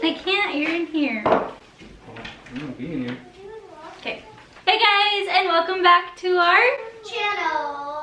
I can't, you're in here. I'm gonna be in here. Okay. Hey guys, and welcome back to our channel.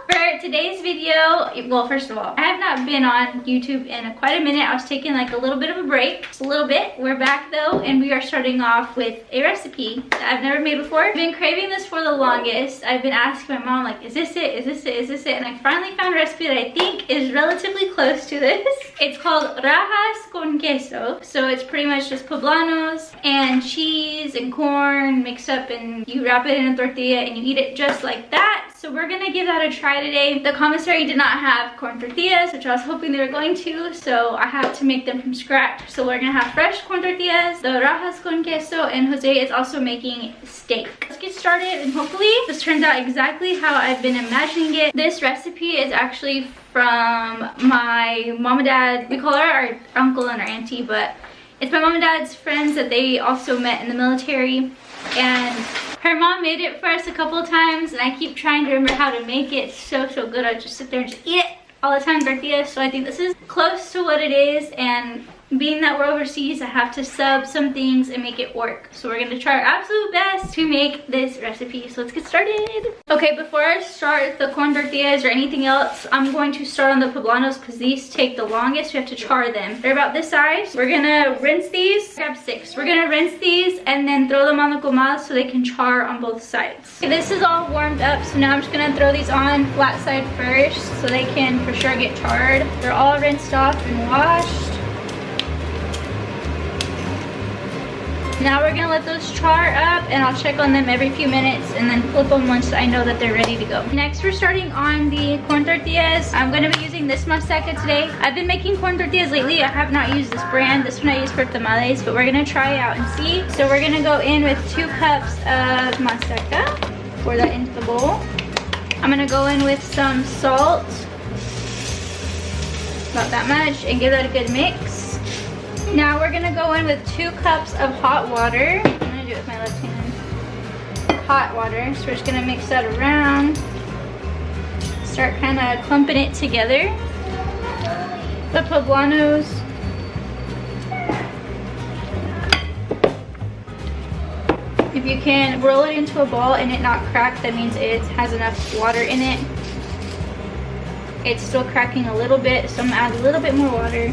For today's video, well, first of all, I have not been on YouTube in quite a minute. I was taking like a little bit of a break, just a little bit. We're back though, and we are starting off with a recipe that I've never made before. I've been craving this for the longest. I've been asking my mom, like, is this it? Is this it? Is this it? And I finally found a recipe that I think is relatively close to this. It's called Rajas Con Queso. So it's pretty much just poblanos and cheese and corn mixed up, and you wrap it in a tortilla and you eat it just like that. So we're gonna give that a try today. The commissary did not have corn tortillas, which I was hoping they were going to, so I have to make them from scratch. So we're gonna have fresh corn tortillas, the Rajas Con Queso, and Jose is also making steak. Let's get started, and hopefully this turns out exactly how I've been imagining it. This recipe is actually from my mom and dad. We call her our uncle and our auntie, but it's my mom and dad's friends that they also met in the military, and her mom made it for us a couple of times, and I keep trying to remember how to make it. It's so good. I just sit there and just eat it all the time, tortillas. So I think this is close to what it is, and being that we're overseas, I have to sub some things and make it work. So we're gonna try our absolute best to make this recipe. So let's get started. Okay, before I start the corn tortillas or anything else, I'm going to start on the poblanos because these take the longest. We have to char them. They're about this size. We're gonna rinse these. Grab 6. We're gonna rinse these and then throw them on the comal so they can char on both sides. Okay, this is all warmed up, so now I'm just gonna throw these on flat side first so they can for sure get charred. They're all rinsed off and washed. Now we're gonna let those char up, and I'll check on them every few minutes and then flip them once I know that they're ready to go. Next, we're starting on the corn tortillas. I'm gonna be using this masaca today. I've been making corn tortillas lately. I have not used this brand. This one I use for tamales, but we're gonna try it out and see. So we're gonna go in with 2 cups of masaca. Pour that into the bowl. I'm gonna go in with some salt, about that much, and give that a good mix. Now we're gonna go in with 2 cups of hot water. I'm gonna do it with my left hand. Hot water. So we're just gonna mix that around. Start kind of clumping it together. The poblanos. If you can roll it into a ball and it not crack, that means it has enough water in it. It's still cracking a little bit, so I'm gonna add a little bit more water.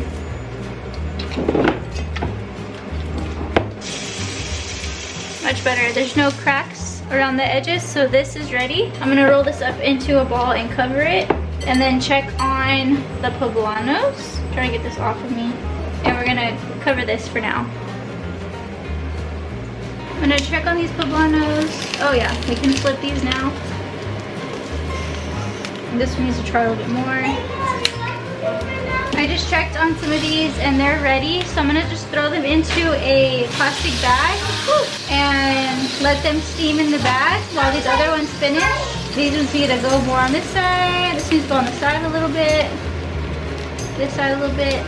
Much better. There's no cracks around the edges, so this is ready. I'm gonna roll this up into a ball and cover it, and then check on the poblanos. Try to get this off of me, and we're gonna cover this for now. I'm gonna check on these poblanos. Oh yeah, we can flip these now. And this one needs to try a little bit more. I just checked on some of these and they're ready, so I'm gonna just throw them into a plastic bag and let them steam in the bag while these other ones finish. These ones need to go more on this side. This needs to go on the side a little bit. This side a little bit.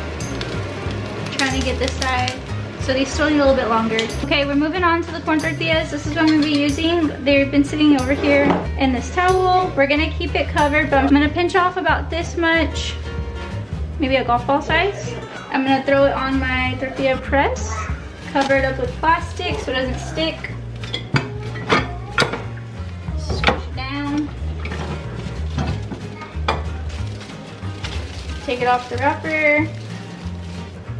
Trying to get this side. So these still need a little bit longer. Okay, we're moving on to the corn tortillas. This is what I'm gonna be using. They've been sitting over here in this towel. We're gonna keep it covered, but I'm gonna pinch off about this much. Maybe a golf ball size. I'm gonna throw it on my tortilla press, cover it up with plastic so it doesn't stick. Squish it down. Take it off the wrapper.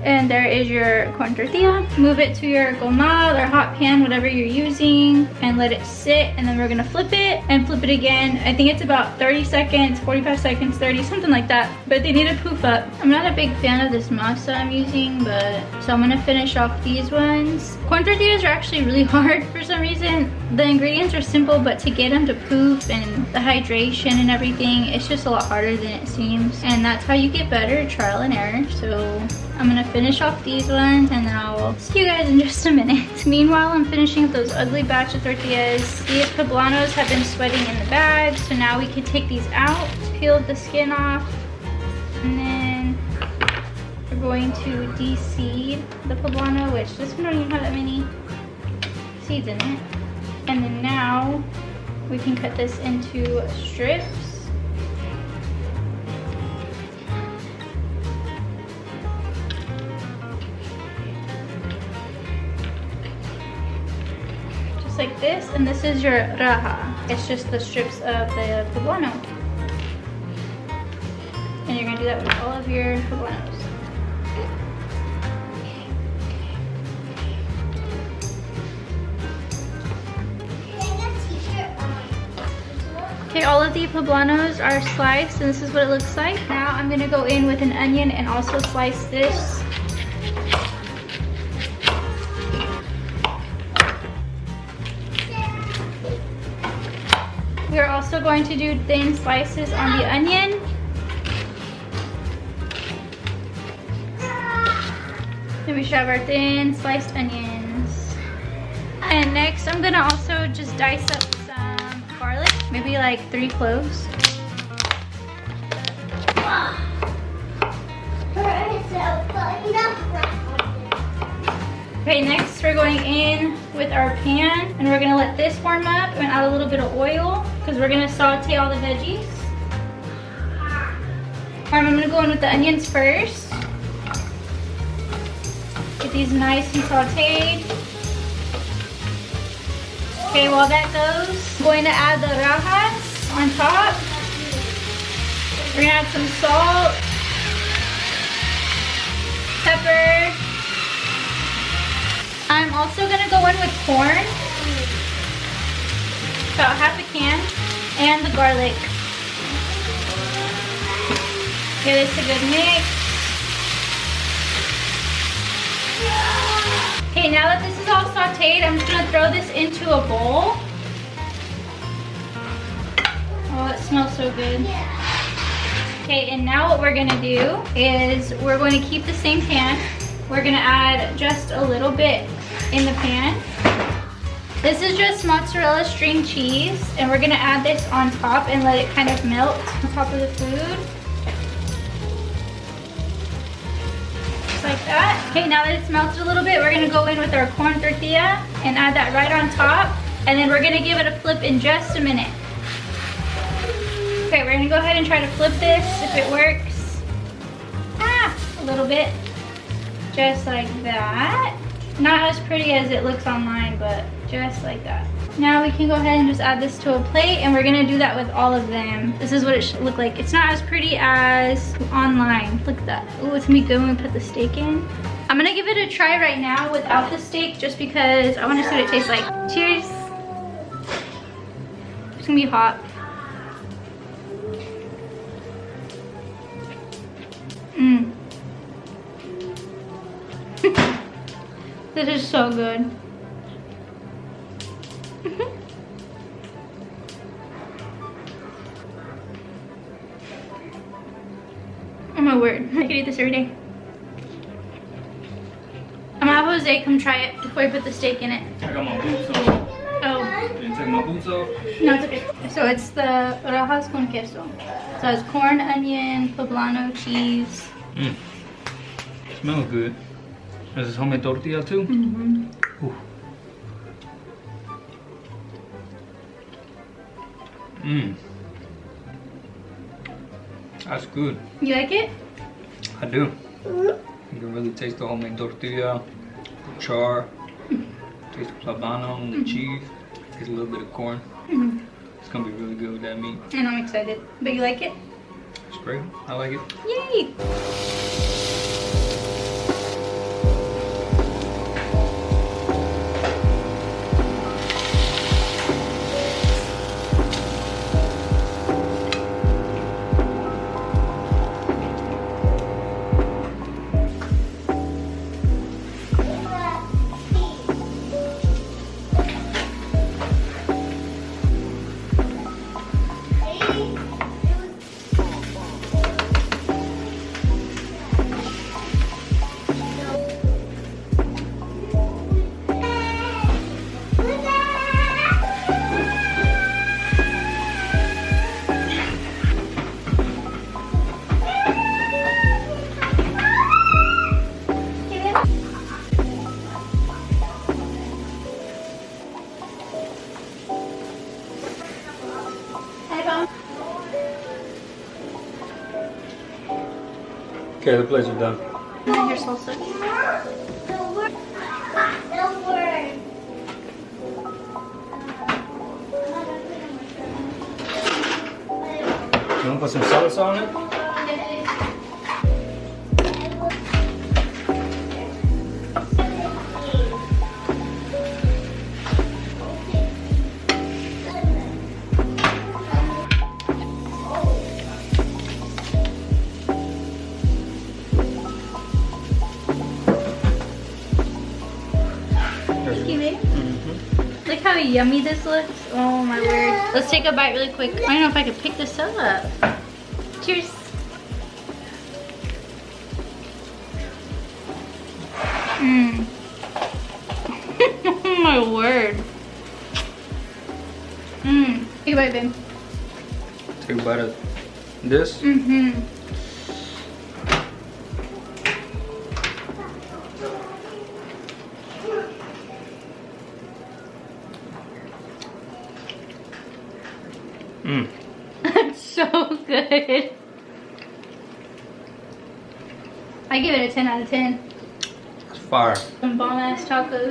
And there is your corn tortilla. Move it to your comal or hot pan, whatever you're using, and let it sit. And then we're gonna flip it and flip it again. I think it's about 30 seconds, 45 seconds, 30, something like that. But they need to poof up. I'm not a big fan of this masa I'm using, but so I'm gonna finish off these ones. Corn tortillas are actually really hard for some reason. The ingredients are simple, but to get them to poof and the hydration and everything, it's just a lot harder than it seems. And that's how you get better, trial and error. So I'm gonna finish off these ones and then I'll see you guys in just a minute. Meanwhile, I'm finishing up those ugly batch of tortillas. These poblanos have been sweating in the bag, so now we can take these out, peel the skin off, and then we're going to de-seed the poblano, which this one don't even have that many seeds in it. And then now we can cut this into strips. looks like this, and this is your raja. It's just the strips of the poblano. And you're gonna do that with all of your poblanos. Okay, all of the poblanos are sliced, and this is what it looks like. Now I'm gonna go in with an onion and also slice this. We're also going to do thin slices on the onion. Then we should have our thin sliced onions. And next I'm gonna also just dice up some garlic, maybe like 3 cloves. Okay, next we're going in with our pan, and we're gonna let this warm up and add a little bit of oil because we're gonna saute all the veggies. I'm gonna go in with the onions first. Get these nice and sauteed. Okay, while that goes, I'm going to add the rajas on top. We're gonna add some salt, pepper. I'm also gonna go in with corn, about half a can, and the garlic. Give this a good mix. Okay, now that this is all sauteed, I'm just gonna throw this into a bowl. Oh, it smells so good. Okay, and now what we're gonna do is we're going to keep the same pan. We're gonna add just a little bit in the pan. This is just mozzarella string cheese, and we're gonna add this on top and let it kind of melt on top of the food. Just like that. Okay, now that it's melted a little bit, we're gonna go in with our corn tortilla and add that right on top, and then we're gonna give it a flip in just a minute. Okay, we're gonna go ahead and try to flip this if it works. A little bit. Just like that. Not as pretty as it looks online, but just like that. Now we can go ahead and just add this to a plate, and we're gonna do that with all of them. This is what it should look like. It's not as pretty as online. Look at that. Oh, it's gonna be good when we put the steak in. I'm gonna give it a try right now without the steak, just because I wanna see what it tastes like. Cheers. It's gonna be hot. This is so good. Oh my word, I could eat this every day. I'm gonna have Jose come try it before I put the steak in it. I got my boots on. Oh. Did you take my boots off? No, it's okay. So it's the Rajas Con Queso. So it's corn, onion, poblano, cheese. Smells good. Is this homemade tortilla too? Mm-hmm. That's good. You like it? I do. You can really taste the homemade tortilla, the char, taste the poblano and the cheese. Get a little bit of corn. It's gonna be really good with that meat. And I'm excited. But you like it? It's great. I like it. Yay! Okay, the plates are done. And then here's salsa. You want to put some salsa on it? Look how yummy this looks. Oh my word. Let's take a bite really quick. I don't know if I could pick this up. Cheers. Mmm. Oh my word. Mmm. Take a bite, babe. Take a bite of this. Mm-hmm. Mmm. That's so good. I give it a 10 out of 10. It's fire. Some bomb ass tacos.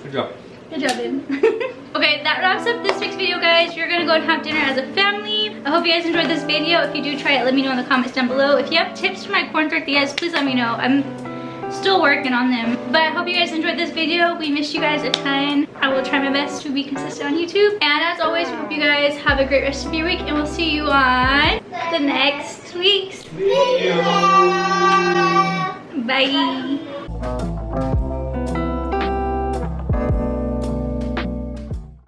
Good job. Good job, babe. Okay, that wraps up this week's video, guys. You're gonna go and have dinner as a family. I hope you guys enjoyed this video. If you do try it, let me know in the comments down below. If you have tips for my corn tortillas, please let me know. I'm still working on them. But I hope you guys enjoyed this video. We missed you guys a ton. I will try my best to be consistent on YouTube. And as always, we hope you guys have a great rest of your week. And we'll see you on the next week's video. Bye.